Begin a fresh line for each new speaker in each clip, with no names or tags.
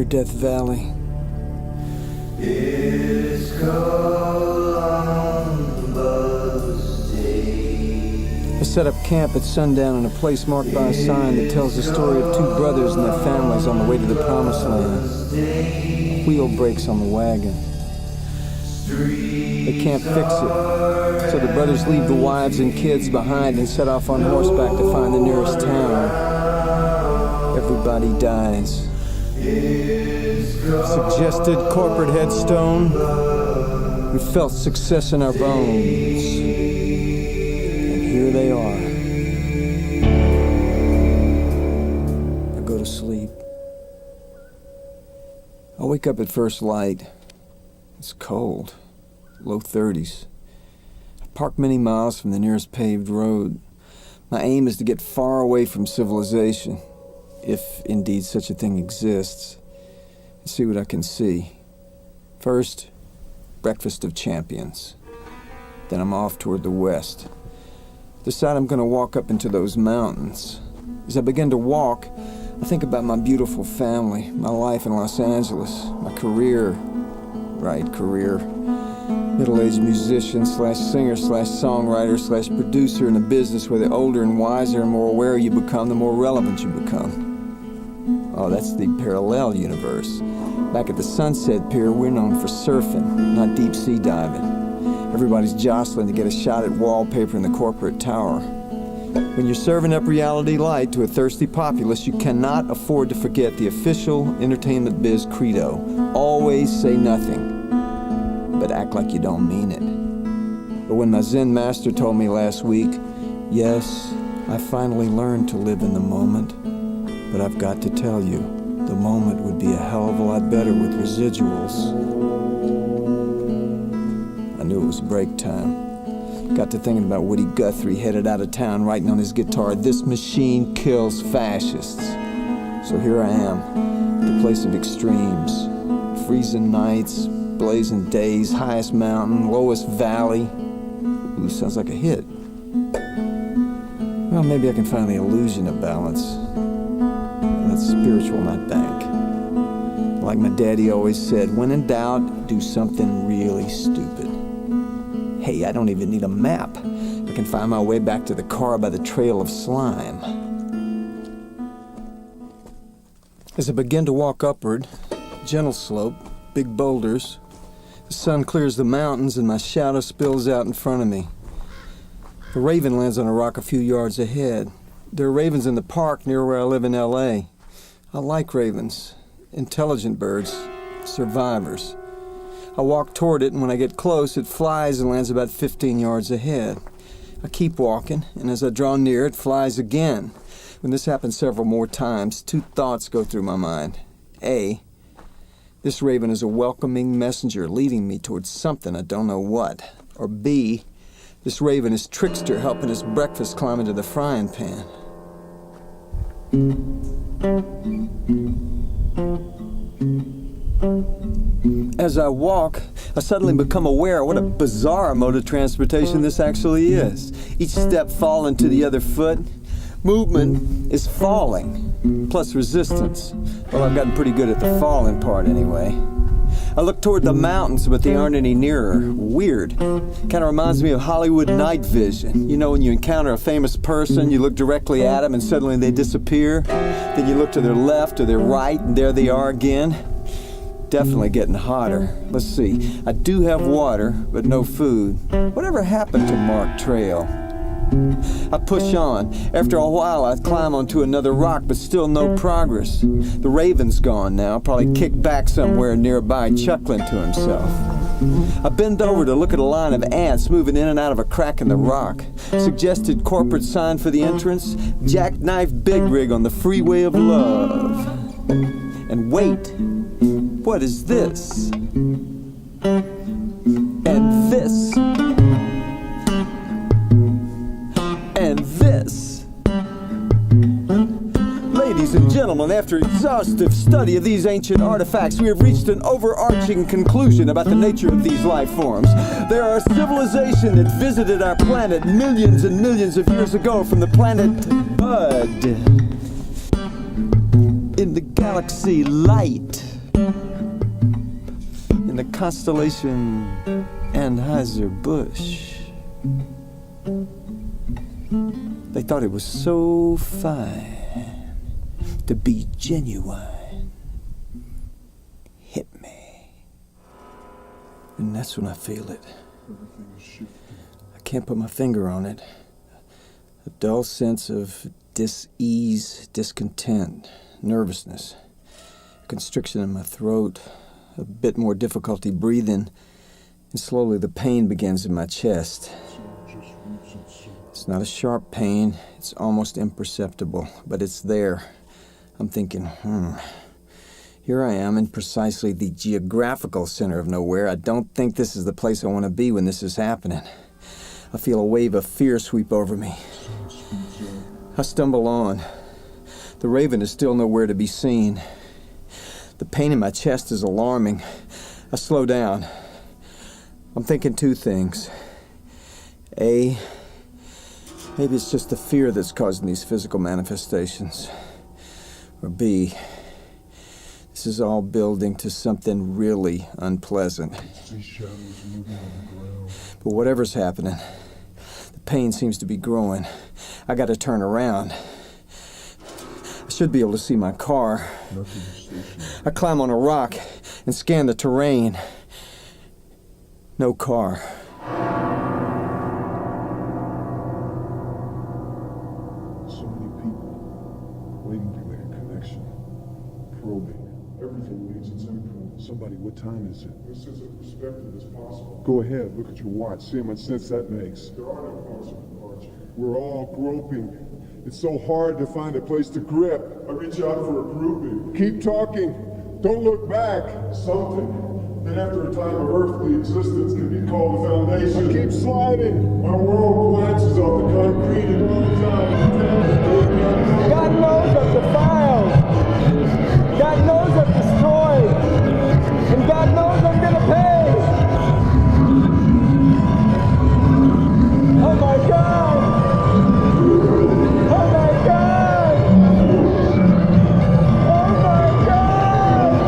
near Death Valley.
It's Columbus Day.
I set up camp at sundown in a place marked by a sign that tells the story of two brothers and their families on the way to the promised land. A wheel breaks on the wagon. They can't fix it, so the brothers leave the wives and kids behind and set off on horseback to find the nearest town. Everybody dies. Suggested corporate headstone. We felt success in our bones. And here they are. I go to sleep. I wake up at first light. It's cold. Low 30s. I park many miles from the nearest paved road. My aim is to get far away from civilization, if indeed such a thing exists, and see what I can see. First, breakfast of champions. Then I'm off toward the west. Decide I'm going to walk up into those mountains. As I begin to walk, I think about my beautiful family, my life in Los Angeles, my career. Right, career. Middle-aged musician slash singer slash songwriter slash producer in a business where the older and wiser and more aware you become, the more relevant you become. Oh, that's the parallel universe. Back at the Sunset Pier, we're known for surfing, not deep-sea diving. Everybody's jostling to get a shot at wallpaper in the corporate tower. When you're serving up reality light to a thirsty populace, you cannot afford to forget the official entertainment biz credo. Always say nothing, but act like you don't mean it. But when my Zen master told me last week, yes, I finally learned to live in the moment, but I've got to tell you, the moment would be a hell of a lot better with residuals. I knew it was break time. Got to thinking about Woody Guthrie headed out of town writing on his guitar, "This machine kills fascists." So here I am, the place of extremes. Freezing nights, blazing days, highest mountain, lowest valley. Ooh, sounds like a hit. Well, maybe I can find the illusion of balance. That's spiritual, not bank. Like my daddy always said, when in doubt, do something really stupid. Hey, I don't even need a map. I can find my way back to the car by the trail of slime. As I begin to walk upward, gentle slope, big boulders, the sun clears the mountains and my shadow spills out in front of me. A raven lands on a rock a few yards ahead. There are ravens in the park near where I live in L.A. I like ravens. Intelligent birds. Survivors. I walk toward it, and when I get close, it flies and lands about 15 yards ahead. I keep walking, and as I draw near, it flies again. When this happens several more times, two thoughts go through my mind. A, this raven is a welcoming messenger leading me towards something I don't know what. Or B, this raven is trickster helping his breakfast climb into the frying pan. As I walk, I suddenly become aware of what a bizarre mode of transportation this actually is. Each step falling to the other foot. Movement is falling, plus resistance. Well, I've gotten pretty good at the falling part anyway. I look toward the mountains, but they aren't any nearer. Weird. Kind of reminds me of Hollywood night vision. You know, when you encounter a famous person, you look directly at them and suddenly they disappear. Then you look to their left or their right, and there they are again. Definitely getting hotter. Let's see. I do have water, but no food. Whatever happened to Mark Trail? I push on. After a while, I climb onto another rock, but still no progress. The raven's gone now, probably kicked back somewhere nearby, chuckling to himself. I bend over to look at a line of ants moving in and out of a crack in the rock. Suggested corporate sign for the entrance, jackknife big rig on the freeway of love. And wait, what is this? And this. And this. Ladies and gentlemen, after exhaustive study of these ancient artifacts, we have reached an overarching conclusion about the nature of these life forms. They are a civilization that visited our planet millions and millions of years ago from the planet Bud in the galaxy Light. in the constellation Anheuser-Busch. They thought it was so fine to be genuine. Hit me. And that's when I feel it. I can't put my finger on it. A dull sense of dis-ease, discontent, nervousness, a constriction in my throat, a bit more difficulty breathing, and slowly the pain begins in my chest. It's not a sharp pain, it's almost imperceptible, but it's there. I'm thinking, here I am in precisely the geographical center of nowhere. I don't think this is the place I want to be when this is happening. I feel a wave of fear sweep over me. I stumble on. The raven is still nowhere to be seen. The pain in my chest is alarming. I slow down. I'm thinking two things. A, maybe it's just the fear that's causing these physical manifestations. Or B, this is all building to something really unpleasant. But whatever's happening, the pain seems to be growing. I gotta turn around. I should be able to see my car. I climb on a rock and scan the terrain. No car.
So many people waiting to make a connection, probing. Everything leads its input. Somebody, what time is it? This is as perspective as possible. Go ahead, look at your watch, see how much sense that makes. There are no cars on the departure. We're all groping. It's so hard to find a place to grip. I reach out for a grouping. Keep talking. Don't look back. Something that after a time of earthly existence can be called a foundation. I keep sliding. My world glances off the concrete and all the time.
God knows I've defiled. God knows I've destroyed. And God knows I'm gonna pay. Oh my God! Oh my God! Oh my God!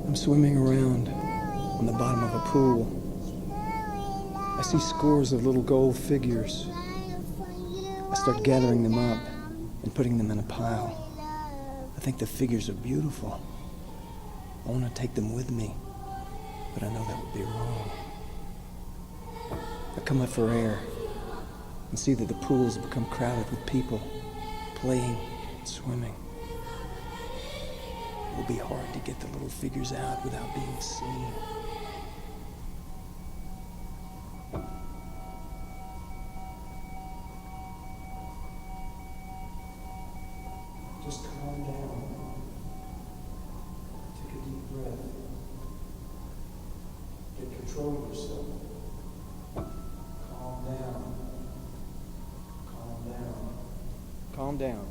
I'm swimming around on the bottom of a pool. I see scores of little gold figures. I start gathering them up and putting them in a pile. I think the figures are beautiful. I want to take them with me, but I know that would be wrong. I come up for air and see that the pool has become crowded with people playing and swimming. It will be hard to get the little figures out without being seen. Just calm down. Take a deep breath. Get control of yourself. Calm down. Calm down. Calm down.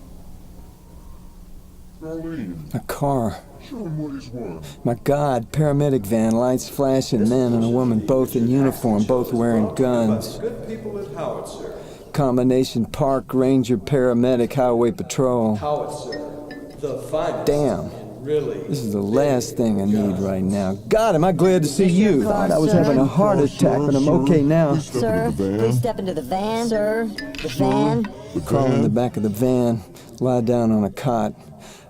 Marlene,
A car.
show him what he's worth.
My God, paramedic van, lights flashing, men and a woman, both in uniform, both wearing guns.
Good people at Howitzer.
Combination park, ranger, paramedic, highway patrol.
Howitzer. The finest.
Damn.
And really.
This is the last thing I need right now. God, am I glad to see you. Thought I was having a heart attack, but I'm okay now.
Sir, please step into the van. Sir, the van.
Crawl in the back of the van, lie down on a cot,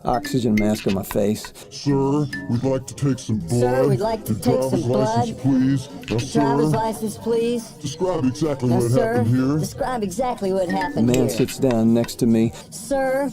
oxygen mask on my face.
Sir, we'd like to take some blood.
Sir, we'd like to
and
take some
driver's license,
blood.
please. Now,
Driver's
sir,
license, please.
describe exactly
Now,
what
sir,
happened here.
describe exactly what
The
happened
man
here.
sits down next to me.
Sir,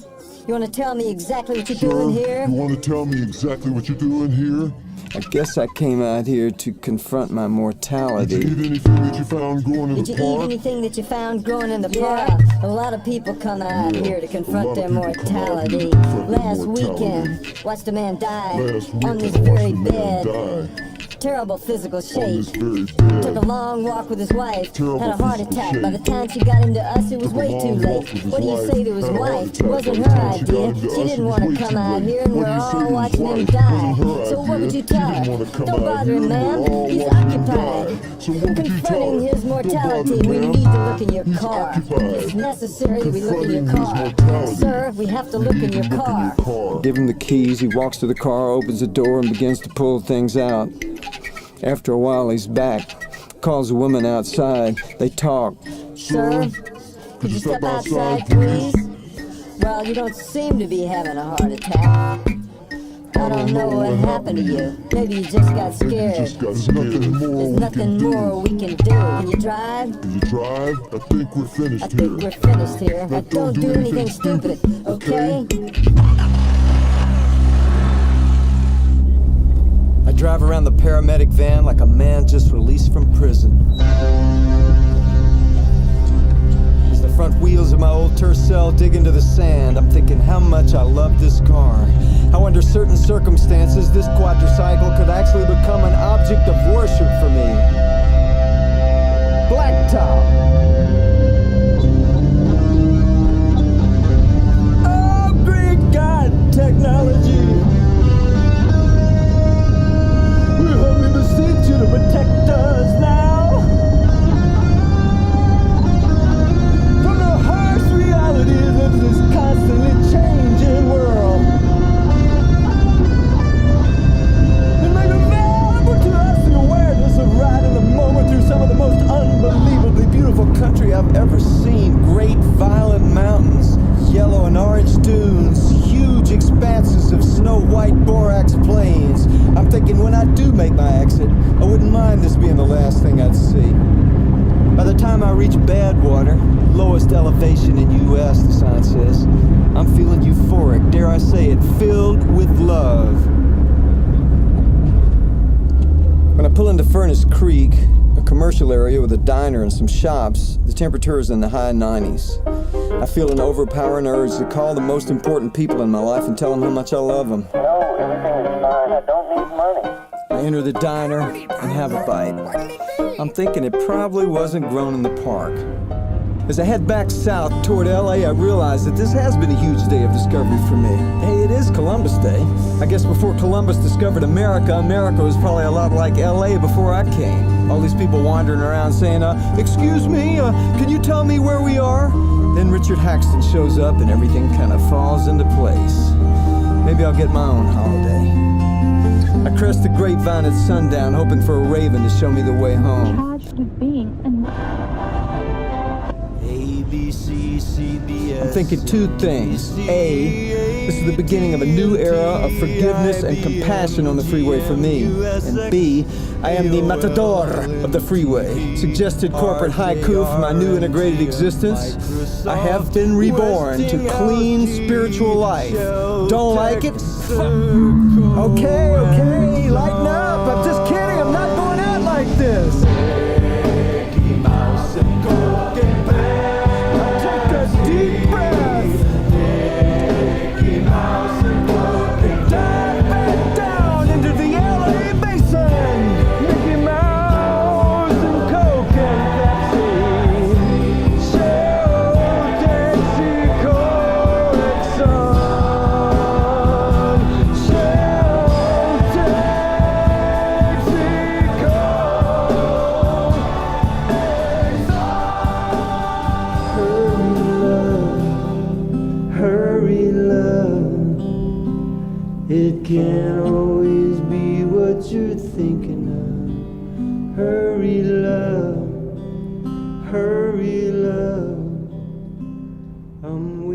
you want to tell me exactly what you're
Sir,
doing here?
you want to tell me exactly what you're doing here?
I guess I came out here to confront my
Did you
mortality.
eat anything that you found growing in
Did
the
you eat
park?
anything that you found growing in the park? A lot of people come out here to confront their mortality. Last weekend, watched a man die
Last
on
weekend,
this
I watched
very
a man
bed.
die.
terrible physical
on
shape.
this very bed.
Took a long walk with his wife,
Terrible
had a heart
physical
attack.
shape.
By the time she got into us, it was
Took a
way too
long
late.
walk with his
What do you
wife,
say to his
had a heart
wife?
attack.
It wasn't
By the
her
time she got
idea.
into
She
us,
didn't
it was
want to
way
come
too
out
late.
here, and
What
we're
do you say to
all
his
watching him
wife?
die.
Wasn't her
So what
idea.
would you
She
tell
didn't
her?
want to come
Don't
out
bother
here,
him,
and we're
ma'am.
all
He's
watching him
occupied.
die. So what would you tell
Confronting
her?
his
Don't bother
mortality,
him,
we
ma'am.
need to look in your
He's
car.
occupied.
It's necessary that we look in your
Confronting his
car.
mortality.
Sir, we have to look in your car.
Give him the keys, he walks to the car, opens the door, and begins to pull things out. After a while, he's back, calls a woman outside. They talk.
Sir, could you step outside, please? Well, you don't seem to be having a heart attack. I don't know what happened to you. Maybe you just got scared.
There's nothing more
There's
we
nothing
can do.
more we can do. Can you drive?
Can you drive? I think we're finished
I think
here.
we're finished here. Now don't do anything stupid, okay?
I drive around the paramedic van like a man just released from prison. As the front wheels of my old Tercel dig into the sand, I'm thinking how much I love this car. How under certain circumstances this quadricycle could actually become an object of worship for me. Blacktop. Oh, great God, technology. We humbly beseech you to protect us now from the harsh realities of this constantly changing world, and make available to us the awareness of riding the moment through some of the most unbelievably beautiful country I've ever seen. Great violent mountains, yellow and orange dunes, huge expanses of snow-white borax plains. I'm thinking when I do make my exit, I wouldn't mind this being the last thing I'd see. By the time I reach Badwater, lowest elevation in U.S., the sign says, I'm feeling euphoric, dare I say it, filled with love. When I pull into Furnace Creek, a commercial area with a diner and some shops, the temperature is in the high 90s. I feel an overpowering urge to call the most important people in my life and tell them how much I love them.
No, everything is fine. I don't need money.
I enter the diner and have a bite. I'm thinking it probably wasn't grown in the park. As I head back south toward LA, I realize that this has been a huge day of discovery for me. Hey, it is Columbus Day. I guess before Columbus discovered America, America was probably a lot like LA before I came. All these people wandering around saying, excuse me, can you tell me where we are? Then Richard Haxton shows up and everything kind of falls into place. Maybe I'll get my own holiday. I crest the grapevine at sundown, hoping for a raven to show me the way home.
Charged with being an
I'm thinking two things. A, this is the beginning of a new era of forgiveness and compassion on the freeway for me. And B, I am the matador of the freeway. Suggested corporate haiku for my new integrated existence. I have been reborn to clean spiritual life. Don't like it? Okay, lighten up. I'm just kidding. I'm not going out like this. Deep breath. Dive back down into the LA basin. Mickey Mouse and Coke and Pepsi. Shell taxi correction. Shell taxi Hurry, love, it can't always be what you're thinking of. Hurry, love, I'm